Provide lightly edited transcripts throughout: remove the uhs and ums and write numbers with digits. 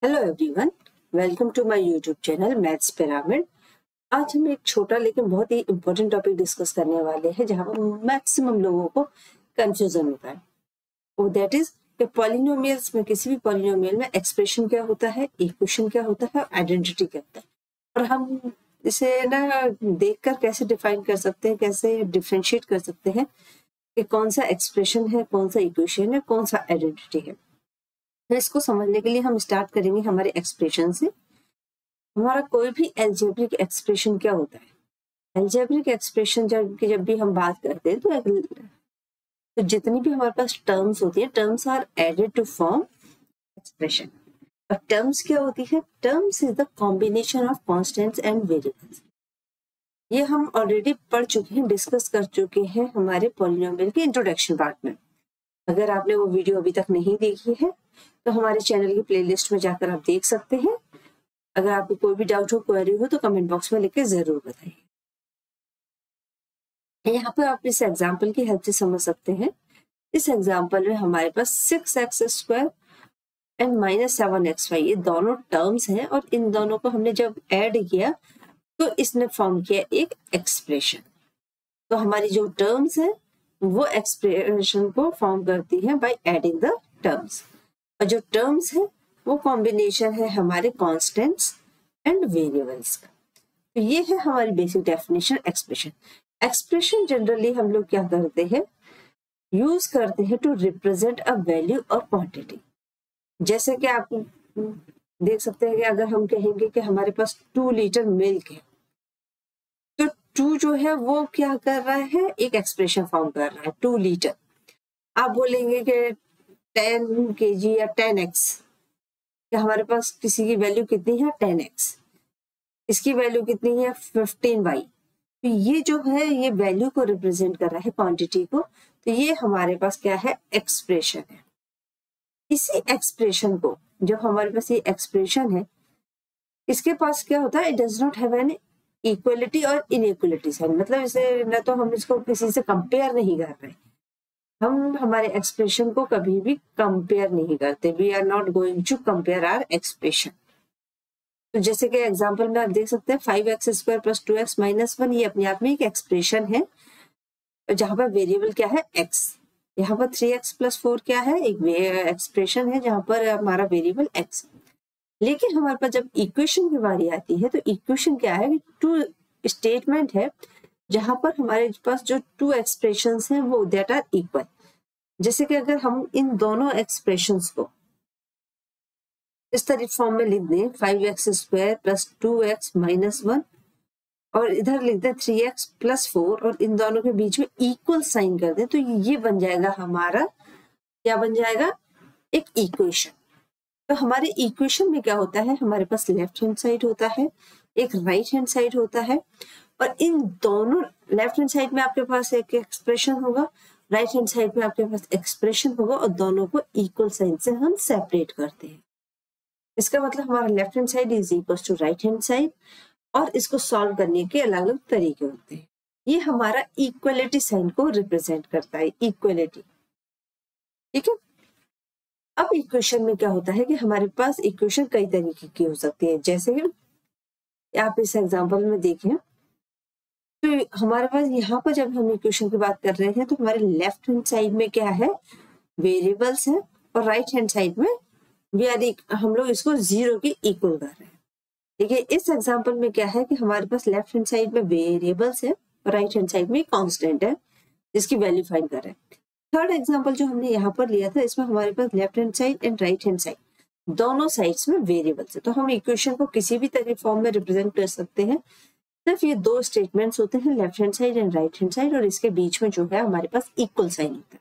Hello everyone, welcome to my YouTube channel maths pyramid. आज हम एक छोटा लेकिन बहुत ही इम्पोर्टेंट टॉपिक डिस्कस करने वाले हैं जहां पर मैक्सिमम लोगों को कंफ्यूजन होता है। वो दैट इज कि पॉलिनोमियल्स में, किसी भी पॉलिनोमियल में एक्सप्रेशन क्या होता है, इक्वेशन क्या होता है, आइडेंटिटी क्या होता है, और हम इसे ना देखकर कैसे डिफाइन कर सकते हैं, कैसे डिफरेंशिएट कर सकते हैं कि कौन सा एक्सप्रेशन है, कौन सा इक्वेशन है, कौन सा आइडेंटिटी है। तो इसको समझने के लिए हम स्टार्ट करेंगे हमारे एक्सप्रेशन से। हमारा कोई भी एल्जेब्रिक एक्सप्रेशन क्या होता है? एल्जेब्रिक एक्सप्रेशन जब भी हम बात करते हैं तो जितनी भी हमारे पास टर्म्स होती है, terms are added to form expression. और टर्म्स क्या होती है? Terms is the combination of constants and variables. ये हम ऑलरेडी पढ़ चुके हैं, डिस्कस कर चुके हैं हमारे पॉलिनोमियल के इंट्रोडक्शन पार्ट में। अगर आपने वो वीडियो अभी तक नहीं देखी है तो हमारे चैनल की प्लेलिस्ट में जाकर आप देख सकते हैं। अगर आपको कोई भी डाउट हो, क्वेरी हो तो कमेंट बॉक्स में लिख के जरूर बताइए। यहाँ पर आप इस एग्जाम्पल की हेल्प से समझ सकते हैं। इस एग्जाम्पल में हमारे पास 6x² एंड -7xy ये दोनों टर्म्स हैं, और इन दोनों को हमने जब ऐड किया तो इसने फॉर्म किया एक एक्सप्रेशन। तो हमारी जो टर्म्स है वो एक्सप्रेशन को फॉर्म करती है बाय एडिंग द टर्म्स, और जो टर्म्स है वो कॉम्बिनेशन है हमारे कॉन्स्टेंट्स एंड वेरिएबल्स का। तो ये है हमारी basic definition expression. Expression generally हम लोग क्या करते हैं, यूज करते हैं टू रिप्रेजेंट अ वैल्यू और क्वांटिटी। जैसे कि आप देख सकते हैं कि अगर हम कहेंगे कि हमारे पास 2 लीटर मिल्क है, तो 2 जो है वो क्या कर रहा है, एक एक्सप्रेशन फॉर्म कर रहा है 2 लीटर। आप बोलेंगे कि 10 kg या 10x, कि हमारे पास किसी की वैल्यू कितनी है 10x, इसकी वैल्यू कितनी है 15y। तो ये जो है ये वैल्यू को रिप्रेजेंट कर रहा है, क्वांटिटी को। तो ये हमारे पास क्या है, एक्सप्रेशन है। इसी एक्सप्रेशन को, जब हमारे पास ये एक्सप्रेशन है, इसके पास क्या होता है, it does not have any equality और इनइक्वलिटी साइन। मतलब इसे न तो हम इसको किसी से कंपेयर नहीं कर रहे, हम हमारे एक्सप्रेशन को कभी भी कंपेयर नहीं करते। We are not going to compare our expression. तो जैसे कि एग्जांपल में आप देख सकते हैं 5x² + 2x - 1, ये अपने आप में एक एक्सप्रेशन है जहां पर वेरिएबल क्या है, x। यहाँ पर 3x + 4 क्या है, एक एक्सप्रेशन है जहां पर हमारा वेरिएबल x। लेकिन हमारे पास जब इक्वेशन की बारी आती है तो इक्वेशन क्या है, 2 स्टेटमेंट है जहां पर हमारे पास जो 2 एक्सप्रेशंस हैं वो दैट आर इक्वल। जैसे कि अगर हम इन दोनों एक्सप्रेशंस को इस तरह फॉर्म में लिख दें, 5x² + 2x - 1, और इधर लिख दें 3x + 4, और इन दोनों के बीच में इक्वल साइन कर दें, तो ये बन जाएगा हमारा, क्या बन जाएगा, एक इक्वेशन। तो हमारे इक्वेशन में क्या होता है, हमारे पास लेफ्ट हैंड साइड होता है, एक राइट हैंड साइड होता है, और इन दोनों, लेफ्ट हैंड साइड में आपके पास एक एक्सप्रेशन होगा, राइट हैंड साइड में आपके पास एक्सप्रेशन होगा, और दोनों को इक्वल साइन से हम सेपरेट करते हैं। इसका मतलब हमारा left hand side is equal to right hand side, और इसको सॉल्व करने के अलग अलग तरीके होते हैं। ये हमारा इक्वलिटी साइन को रिप्रेजेंट करता है, इक्वलिटी। ठीक है। अब इक्वेशन में क्या होता है कि हमारे पास इक्वेशन कई तरीके की हो सकती है। जैसे कि आप इस एग्जांपल में देखें तो हमारे पास यहाँ पर जब हम इक्वेशन की बात कर रहे हैं तो हमारे लेफ्ट हैंड साइड में क्या है, वेरिएबल्स है, और राइट हैंड साइड में हम लोग इसको 0 के इक्वल कर रहे हैं। देखिए इस एग्जांपल में क्या है कि हमारे पास लेफ्ट हैंड साइड में वेरिएबल्स है और राइट हैंड साइड में कांस्टेंट है जिसकी वैल्यू फाइंड कर रहे हैं। थर्ड एग्जांपल जो हमने यहाँ पर लिया था, इसमें हमारे पास left hand side and right hand side दोनों साइड्स में वेरिएबल्स है। तो हम इक्वेशन को किसी भी तरह फॉर्म में रिप्रेजेंट कर सकते हैं। सिर्फ ये 2 स्टेटमेंट्स होते हैं, left hand side and right hand side, और इसके बीच में जो है हमारे पास इक्वल साइन होता है।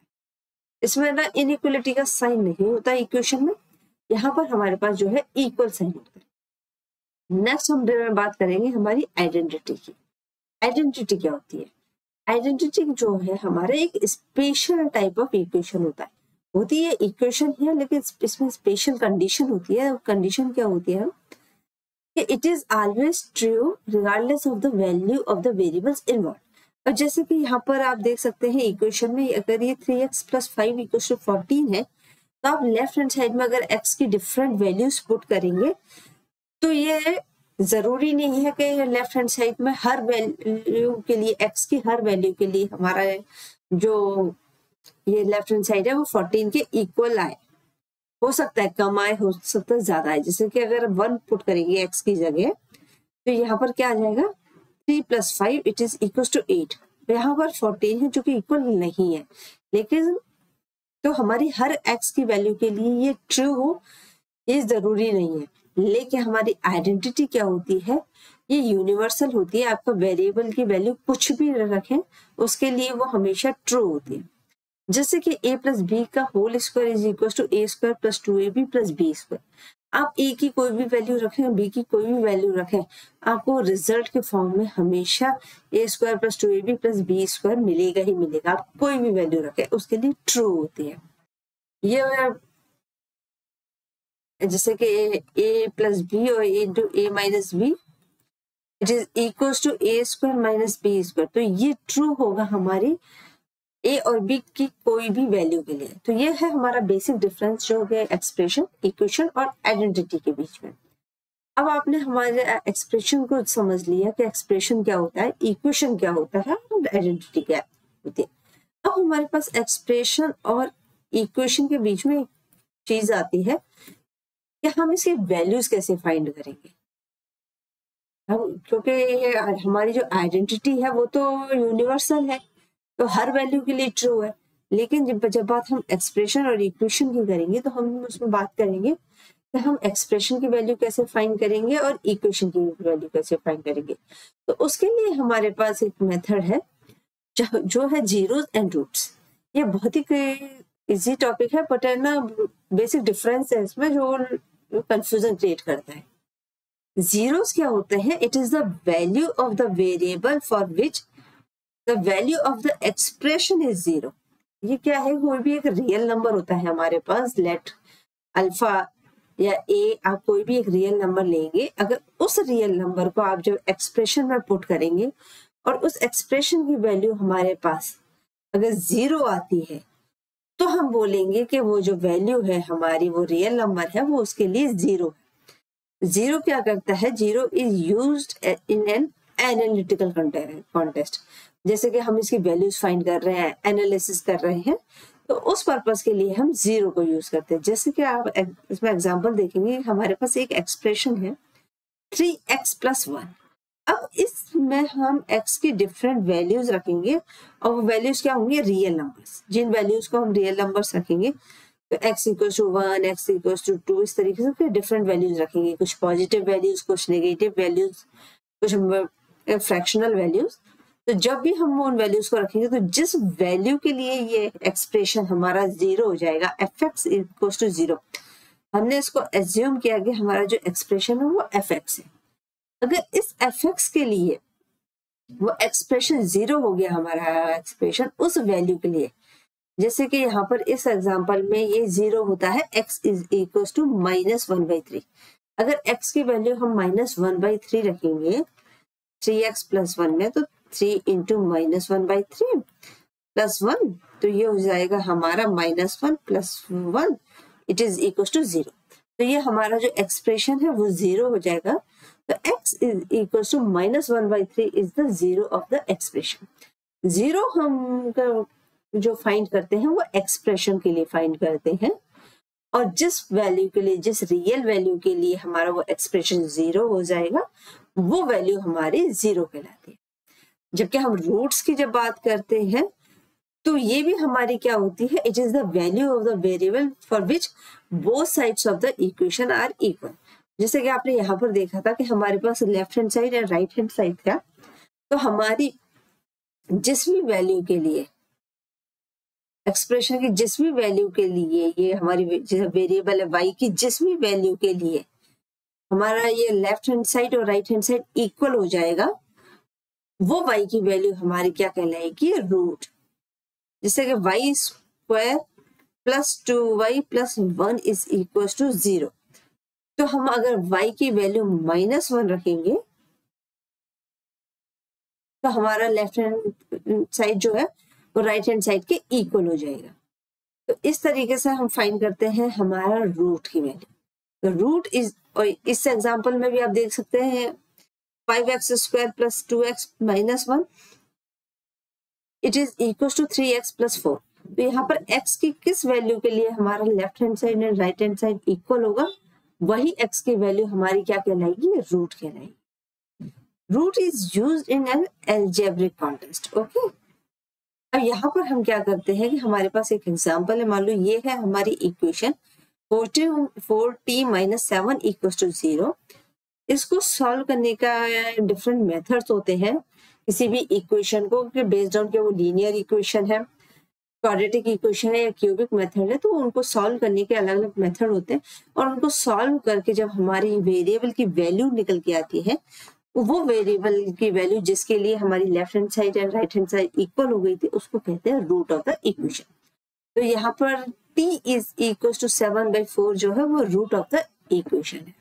इसमें ना इनइक्वलिटी का साइन नहीं होता इक्वेशन में, यहाँ पर हमारे पास जो है इक्वल साइन होता है। नेक्स्ट हम बात करेंगे हमारी आइडेंटिटी की। आइडेंटिटी क्या होती है? आइडेंटिटी जो है हमारा एक स्पेशल टाइप ऑफ इक्वेशन होती है इक्वेशन है, लेकिन इसमें स्पेशल कंडीशन होती है। कंडीशन क्या होती है कि it is always true regardless of the value of the variables involve. और जैसे कि यहाँ पर आप देख सकते हैं इक्वेशन में, अगर ये 3x + 5 = 14 है तो आप लेफ्ट हैंड साइड में अगर x की डिफरेंट वैल्यूज पुट करेंगे तो ये जरूरी नहीं है कि लेफ्ट हैंड साइड में हर वैल्यू के लिए x की हर वैल्यू के लिए हमारा जो ये लेफ्ट हैंड साइड है वो 14 के इक्वल आए। हो सकता है कम आए, हो सकता है ज्यादा आए। जैसे कि अगर 1 पुट करेंगे x की जगह तो यहाँ पर क्या आ जाएगा 3 + 5 इट इज इक्वल टू 8। यहाँ पर 14 है जो कि इक्वल नहीं है, लेकिन तो हमारी हर x की वैल्यू के लिए ये ट्रू हो ये जरूरी नहीं है। लेकिन हमारी आइडेंटिटी क्या होती है, ये यूनिवर्सल होती है। आपका वेरिएबल की वैल्यू कुछ भी रखें उसके लिए वो हमेशा ट्रू होती है। जैसे कि a + b का whole square is equal to a² + 2ab + b²। आप a की कोई भी वैल्यू रखें, b की कोई भी वैल्यू रखें, आपको रिजल्ट के फॉर्म में हमेशा a² + 2ab + b² मिलेगा ही मिलेगा। आप कोई भी वैल्यू रखें उसके लिए ट्रू होती है। ये जैसे कि a + b और a × a - b it is equal to a² - b²। तो ये ट्रू होगा हमारी a और b की कोई भी वैल्यू के लिए। तो ये है हमारा बेसिक डिफरेंस जो हो गया एक्सप्रेशन, इक्वेशन और आइडेंटिटी के बीच में। अब आपने हमारे एक्सप्रेशन को समझ लिया कि एक्सप्रेशन क्या होता है, इक्वेशन क्या होता है और आइडेंटिटी क्या होती है। अब हमारे पास एक्सप्रेशन और इक्वेशन के बीच में एक चीज आती है कि हम इसकी वैल्यूज कैसे फाइंड करेंगे। हम क्योंकि हमारी जो आइडेंटिटी है वो तो यूनिवर्सल है, तो हर वैल्यू के लिए ट्रू है। लेकिन जब बात हम एक्सप्रेशन और इक्वेशन की करेंगे तो हम उसमें बात करेंगे कि हम एक्सप्रेशन की वैल्यू कैसे फाइंड करेंगे और इक्वेशन की वैल्यू कैसे फाइंड करेंगे। तो उसके लिए हमारे पास एक मेथड है जो है जीरोस एंड रूट्स। ये बहुत ही इजी टॉपिक है, बट है ना बेसिक डिफरेंस है इसमें जो कंफ्यूजन क्रिएट करता है। जीरोस क्या होते हैं, it is the value of the variable for which the value of the expression is 0। ये क्या है, कोई भी एक रियल नंबर होता है हमारे पास, लेट अल्फा या ए, आप कोई भी एक रियल नंबर लेंगे। अगर उस रियल नंबर को आप जब एक्सप्रेशन में पुट करेंगे और उस एक्सप्रेशन की वैल्यू हमारे पास अगर 0 आती है तो हम बोलेंगे कि वो जो वैल्यू है हमारी वो रियल नंबर है, वो उसके लिए 0 है। 0 क्या करता है, 0 is used in an analytical contest. जैसे कि हम इसकी वैल्यूज फाइंड कर रहे हैं, एनालिसिस कर रहे हैं, तो उस पर्पस के लिए हम 0 को यूज करते हैं। जैसे कि आप इसमें एग्जांपल देखेंगे, हमारे पास एक एक्सप्रेशन है 3x + 1। अब इसमें हम x की डिफरेंट वैल्यूज रखेंगे और वो वैल्यूज क्या होंगे, रियल नंबर्स। जिन वैल्यूज को हम रियल नंबर्स रखेंगे तो x = 1, x = 2, इस तरीके से फिर डिफरेंट वैल्यूज रखेंगे, कुछ पॉजिटिव वैल्यूज, कुछ नेगेटिव वैल्यूज, कुछ फ्रैक्शनल वैल्यूज। तो जब भी हम उन वैल्यूज को रखेंगे तो जिस वैल्यू के लिए ये एक्सप्रेशन हमारा 0 हो जाएगा, fx = 0, हमने इसको एज्यूम किया कि हमारा जो एक्सप्रेशन है वो fx है। अगर इस fx के लिए वो एक्सप्रेशन 0 हो गया, हमारा एक्सप्रेशन उस वैल्यू के लिए, जैसे कि यहाँ पर इस एग्जांपल में ये 0 होता है x = -1/3। अगर x की वैल्यू हम -1/3 रखेंगे 3x + 1 में, तो 3 × -1/3 + 1, तो ये हो जाएगा हमारा -1 + 1 इट इज इक्वल टू 0। तो ये हमारा जो एक्सप्रेशन है वो 0 हो जाएगा। तो x = -1/3 is the 0 of the expression. 0 हम जो फाइंड करते हैं वो एक्सप्रेशन के लिए फाइंड करते हैं, और जिस वैल्यू के लिए, जिस रियल वैल्यू के लिए हमारा वो एक्सप्रेशन 0 हो जाएगा, वो वैल्यू हमारी 0 कहलाती है। जबकि हम रूट्स की जब बात करते हैं तो ये भी हमारी क्या होती है, it is the value of the variable for which both sides of the equation are equal. जैसे कि आपने यहाँ पर देखा था कि हमारे पास लेफ्ट हैंड साइड और राइट हैंड साइड था, तो हमारी जिस भी वैल्यू के लिए, एक्सप्रेशन की जिस भी वैल्यू के लिए, ये हमारी वेरिएबल है y की जिस भी वैल्यू के लिए हमारा ये लेफ्ट हैंड साइड और राइट हैंड साइड इक्वल हो जाएगा, वो y की वैल्यू हमारी क्या कहलाएगी, रूट। जैसे कि y² + 2y + 1 is equal to 0। तो हम अगर y की वैल्यू -1 रखेंगे तो हमारा लेफ्ट हैंड साइड जो है वो राइट हैंड साइड के इक्वल हो जाएगा। तो इस तरीके से हम फाइंड करते हैं हमारा रूट की वैल्यू। तो रूट इज, और इस एग्जांपल में भी आप देख सकते हैं 5x² + 2x - 1 it is equal to 3x + 4। तो यहाँ पर x की किस वैल्यू के लिए हमारा left hand side and right hand side equal होगा, वही x की वैल्यू हमारी क्या कहलाएगी, रूट कहलाएगी। Root is used in an algebraic context. Okay, अब यहाँ पर हम क्या करते हैं कि हमारे पास एक एग्जांपल है, मान लो ये है हमारी इक्वेशन 4t - 7 = 0। इसको सॉल्व करने का डिफरेंट मेथड्स होते हैं किसी भी इक्वेशन को, बेस्ड ऑन के वो लीनियर इक्वेशन है, क्वाड्रेटिक इक्वेशन है या क्यूबिक मेथड है, तो उनको सॉल्व करने के अलग अलग मेथड होते हैं। और उनको सॉल्व करके जब हमारी वेरिएबल की वैल्यू निकल के आती है, वो वेरिएबल की वैल्यू जिसके लिए हमारी left hand side and right hand side equal हो गई थी, उसको कहते हैं रूट ऑफ द इक्वेशन। तो यहाँ पर t इज इक्वल टू 7/4 जो है वो रूट ऑफ द इक्वेशन है।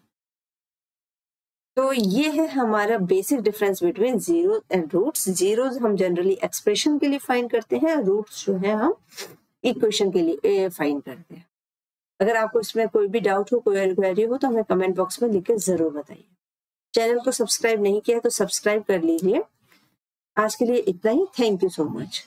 तो ये है हमारा basic difference between zero and roots. Zeros हम जनरली एक्सप्रेशन के लिए फाइंड करते हैं, रूट्स जो है हम इक्वेशन के लिए फाइंड करते हैं। अगर आपको इसमें कोई भी डाउट हो, कोई क्वेरी हो, तो हमें कमेंट बॉक्स में लिख के जरूर बताइए। चैनल को सब्सक्राइब नहीं किया तो सब्सक्राइब कर लीजिए। आज के लिए इतना ही। Thank you so much.